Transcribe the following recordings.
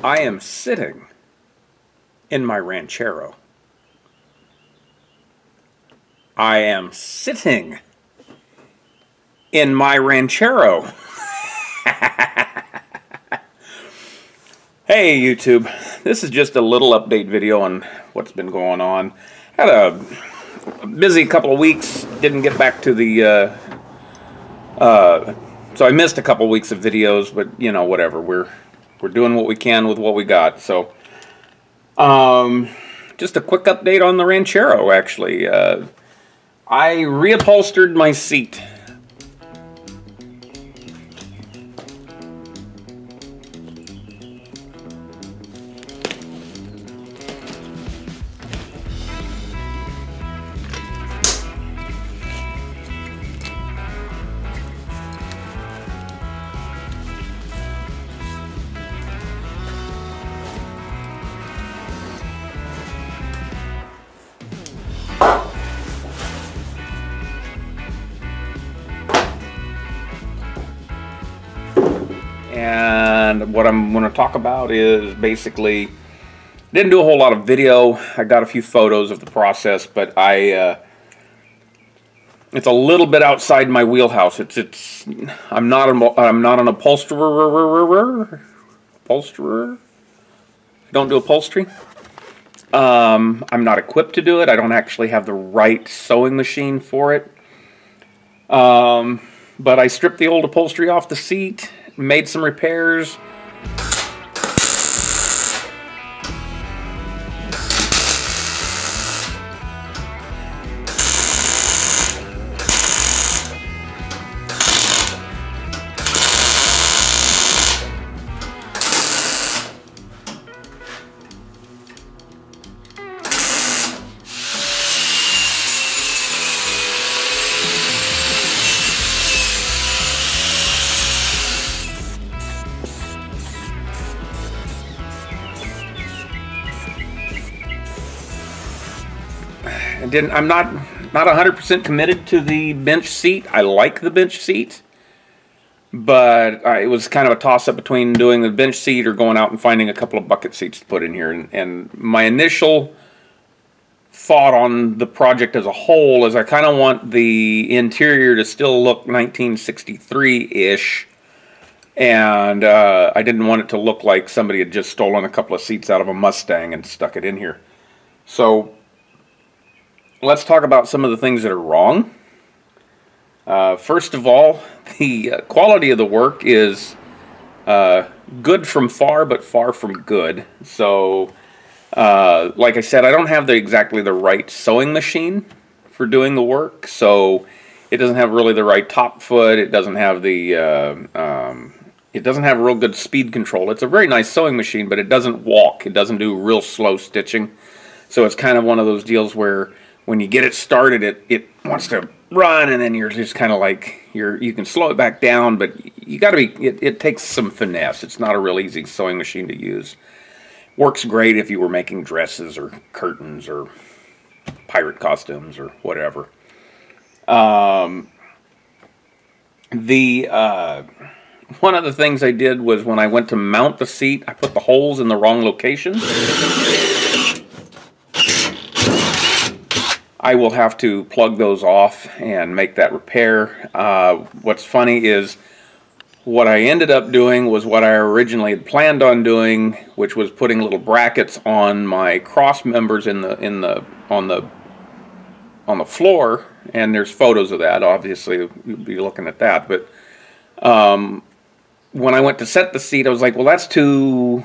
I am sitting in my Ranchero. I am sitting in my Ranchero. Hey YouTube, this is just a little update video on what's been going on. Had a busy couple of weeks, didn't get back to the, so I missed a couple of weeks of videos, but you know, whatever, we're doing what we can with what we got. So, just a quick update on the Ranchero, actually. I reupholstered my seat. And what I'm going to talk about is basically, didn't do a whole lot of video. I got a few photos of the process, but it's a little bit outside my wheelhouse. I'm not an upholsterer. I don't do upholstery. I'm not equipped to do it. I don't actually have the right sewing machine for it. But I stripped the old upholstery off the seat, made some repairs. I'm not 100% committed to the bench seat. I like the bench seat, but it was kind of a toss-up between doing the bench seat or going out and finding a couple of bucket seats to put in here. And my initial thought on the project as a whole is I kind of want the interior to still look 1963-ish, and I didn't want it to look like somebody had just stolen a couple of seats out of a Mustang and stuck it in here. So let's talk about some of the things that are wrong. First of all, the quality of the work is good from far, but far from good. So, like I said, I don't have exactly the right sewing machine for doing the work. So, it doesn't have really the right top foot. It doesn't have it doesn't have real good speed control. It's a very nice sewing machine, but it doesn't walk. It doesn't do real slow stitching. So, it's kind of one of those deals where when you get it started, it wants to run, and then you're just kind of like, you can slow it back down, but you got to be, it takes some finesse. It's not a real easy sewing machine to use. Works great if you were making dresses or curtains or pirate costumes or whatever. One of the things I did was when I went to mount the seat, I put the holes in the wrong location. I will have to plug those off and make that repair. What's funny is what I ended up doing was what I originally had planned on doing, which was putting little brackets on my cross members on the floor, and there's photos of that. Obviously, you'll be looking at that. But when I went to set the seat, I was like, well, that's too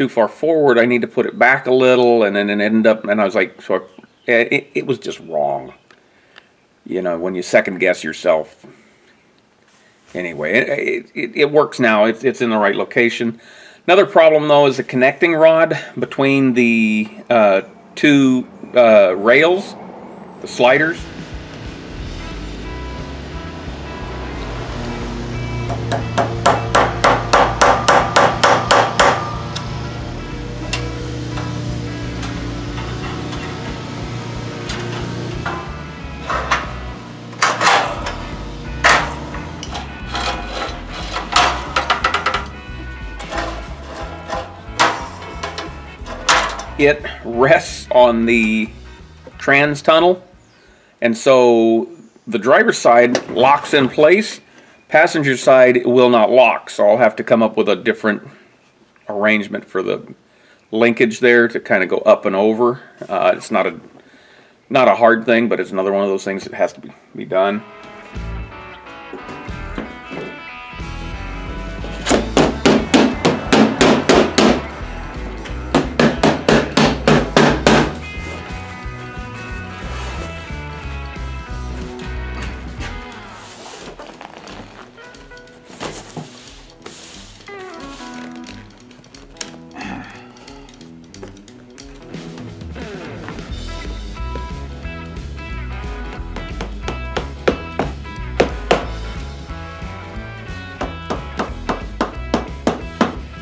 far forward. I need to put it back a little, and then it ended up, and I was like, so it was just wrong. You know, when you second guess yourself. Anyway, it works now. It's in the right location. Another problem, though, is the connecting rod between the two rails, the sliders. it rests on the trans tunnel, and so the driver's side locks in place, passenger side will not lock, so I'll have to come up with a different arrangement for the linkage there to kind of go up and over. It's not a hard thing, but it's another one of those things that has to be done.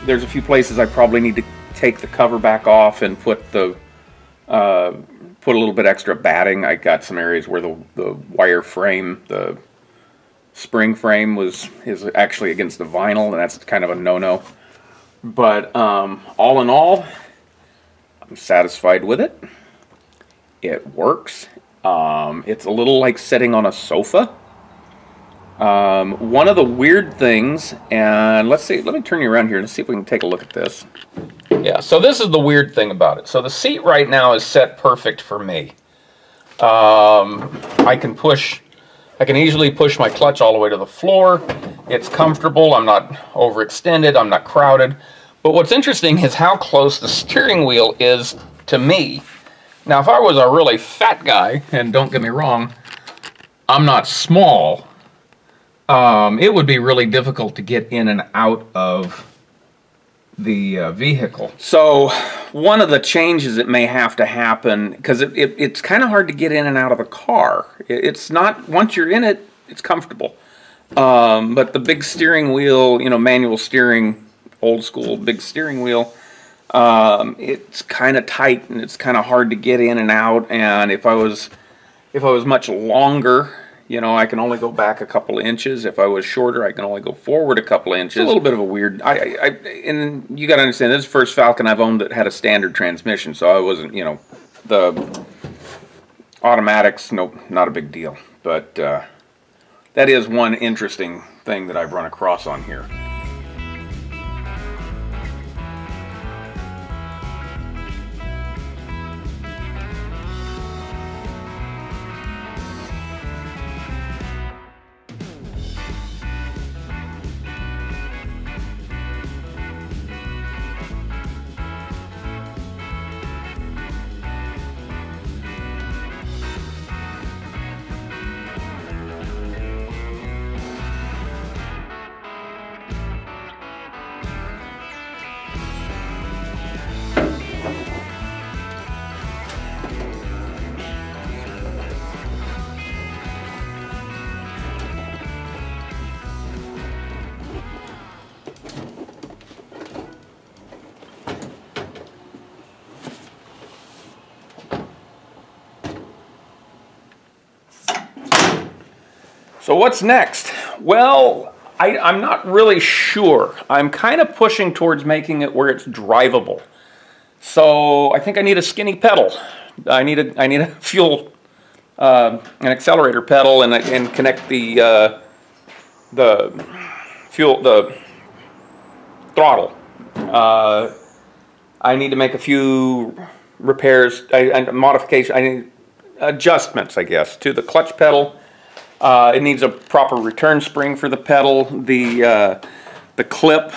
There's a few places I probably need to take the cover back off and put a little bit extra batting. I got some areas where the wire frame, the spring frame is actually against the vinyl, and that's kind of a no-no. But all in all, I'm satisfied with it. It works. It's a little like sitting on a sofa. One of the weird things, and let me turn you around here and see if we can take a look at this. Yeah, so this is the weird thing about it. So the seat right now is set perfect for me. I can easily push my clutch all the way to the floor. It's comfortable. I'm not overextended. I'm not crowded. But what's interesting is how close the steering wheel is to me. Now, if I was a really fat guy, and don't get me wrong, I'm not small, it would be really difficult to get in and out of the vehicle. So one of the changes that may have to happen, because it's kind of hard to get in and out of the car. It's not, once you're in it, it's comfortable. But the big steering wheel, you know, manual steering, old school big steering wheel, it's kind of tight and it's kind of hard to get in and out. And if I was much longer, you know, I can only go back a couple of inches. If I was shorter, I can only go forward a couple of inches. It's a little bit of a weird... and you got to understand, this is the first Falcon I've owned that had a standard transmission, so I wasn't, you know, the automatics, nope, not a big deal. But that is one interesting thing that I've run across on here. So what's next? Well, I'm not really sure. I'm kind of pushing towards making it where it's drivable. So I think I need a skinny pedal. I need a fuel, an accelerator pedal, and connect the throttle. I need to make a few repairs and modifications. I need adjustments, I guess, to the clutch pedal. It needs a proper return spring for the pedal. The clip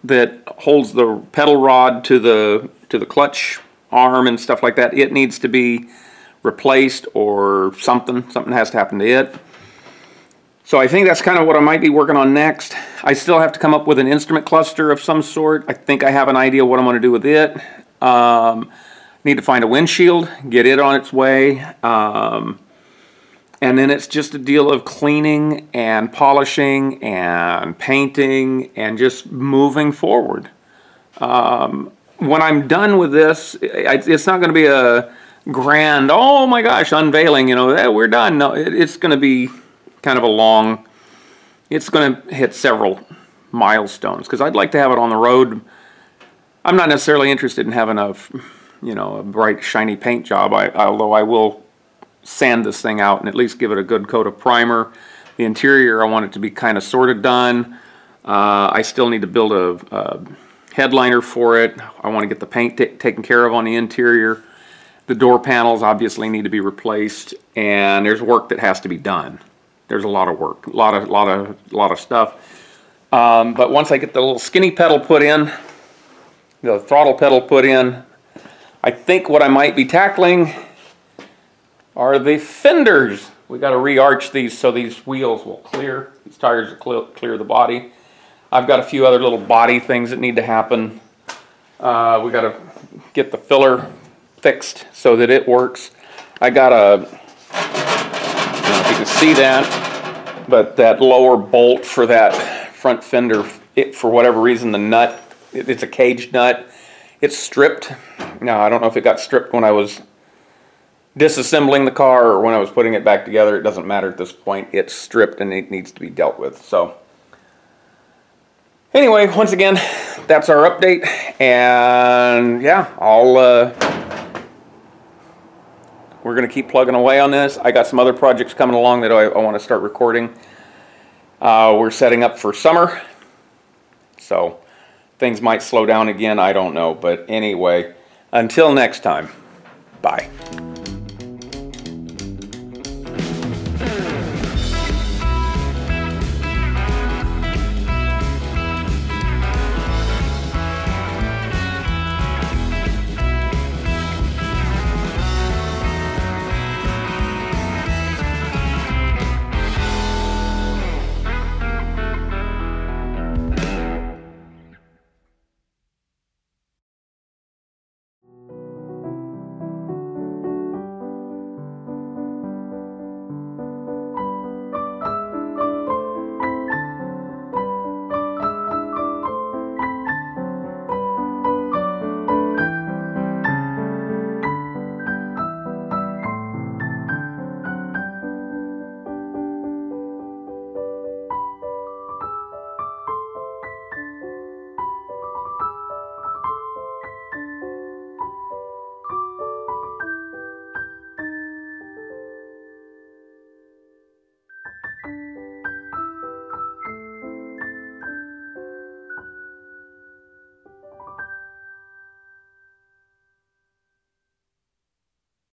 that holds the pedal rod to the clutch arm and stuff like that, it needs to be replaced, or something has to happen to it. So I think that's kind of what I might be working on next. I still have to come up with an instrument cluster of some sort. I think I have an idea what I'm going to do with it. Need to find a windshield, get it on its way. And then it's just a deal of cleaning and polishing and painting and just moving forward. When I'm done with this, it's not going to be a grand, oh my gosh, unveiling, you know, hey, we're done. No, it's going to be kind of a long, it's going to hit several milestones, because I'd like to have it on the road. I'm not necessarily interested in having a you know, a bright shiny paint job. Although I will sand this thing out and at least give it a good coat of primer. The interior, I want it to be kind of sort of done. I still need to build a headliner for it. I want to get the paint taken care of on the interior. The door panels obviously need to be replaced, and there's work that has to be done. There's a lot of work, a lot of stuff. But once I get the little skinny pedal put in, the throttle pedal put in, I think what I might be tackling are the fenders. We got to re-arch these so these wheels will clear. These tires will clear the body. I've got a few other little body things that need to happen. We got to get the filler fixed so that it works. I got a, I don't know if you can see that, but that lower bolt for that front fender, for whatever reason, the nut, it's a caged nut. It's stripped. Now, I don't know if it got stripped when I was disassembling the car or when I was putting it back together. It doesn't matter at this point. It's stripped and it needs to be dealt with. So anyway, once again, that's our update. And yeah, we're going to keep plugging away on this. I got some other projects coming along that I want to start recording. We're setting up for summer, so things might slow down again. I don't know. But anyway, until next time, bye.